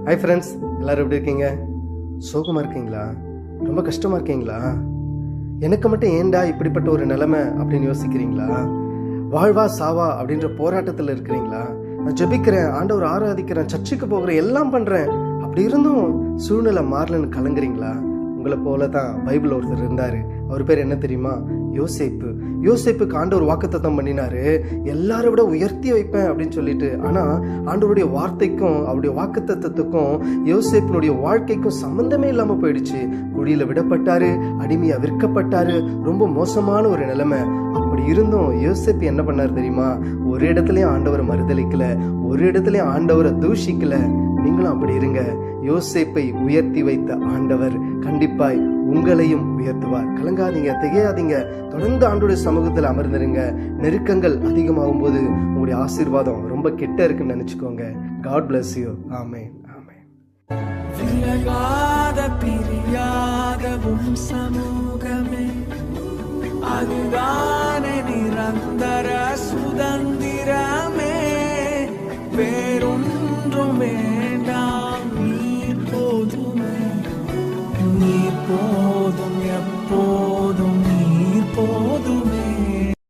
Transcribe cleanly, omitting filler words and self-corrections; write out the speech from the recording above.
Hi friends, எல்லோரும் எப்படி இருக்கீங்க? சோகமாக இருக்கீங்களா? ரொம்ப கஷ்டமாக இருக்கீங்களா? எனக்கு மட்டும் ஏண்டா இப்படிப்பட்ட ஒரு நிலைமை அப்படின்னு யோசிக்கிறீங்களா? வாழ்வா சாவா அப்படின்ற போராட்டத்தில் இருக்கிறீங்களா? நான் ஜெபிக்கிறேன், ஆண்டவர் ஆராதிக்கிறேன், சர்ச்சுக்கு போகிறேன், எல்லாம் பண்ணுறேன், அப்படி இருந்தும் சூழ்நிலை மாறலன்னு கலங்குறீங்களா? உங்களை போல தான் பைபிள் ஒருத்தர் இருந்தார். அவர் பேர் என்ன தெரியுமா? யோசேப்பு. யோசேப்புக்கு ஆண்டவர் வாக்குத்தத்தம் பண்ணினாரு, எல்லாரை விட உயர்த்தி வைப்பேன் அப்படின்னு சொல்லிட்டு. ஆனால் ஆண்டவருடைய வார்த்தைக்கும் அவருடைய வாக்குத்தத்தத்துக்கும் யோசேப்பினுடைய வாழ்க்கைக்கும் சம்மந்தமே இல்லாமல் போயிடுச்சு. குழியில் விடப்பட்டாரு, அடிமையாக விற்கப்பட்டாரு, ரொம்ப மோசமான ஒரு நிலைமை. அப்படி இருந்தும் யோசேப்பு என்ன பண்ணார் தெரியுமா? ஒரு இடத்துலையும் ஆண்டவரை மறுதலிக்கல, ஒரு இடத்துலையும் ஆண்டவரை தூஷிக்கல. நீங்களும் அப்படி இருங்க. யோசேப்பை உயர்த்தி வைத்த ஆண்டவர் கண்டிப்பாய் உங்களையும் உயர்த்துவார். கலங்காதீங்க, திகையாதீங்க, தொடர்ந்து ஆண்டோடைய சமூகத்தில் அமர்ந்துருங்க. நெருக்கங்கள் அதிகமாகும் போது உங்களுடைய ஆசீர்வாதம் ரொம்ப கிட்ட இருக்குன்னு நினைச்சுக்கோங்க. God bless you. ஆமென். ஆமென். பிரியாத சமூகமே அதுதானே நிரந்தர சுதந்திரமே, வேறொன்றும் வேண்டாம்.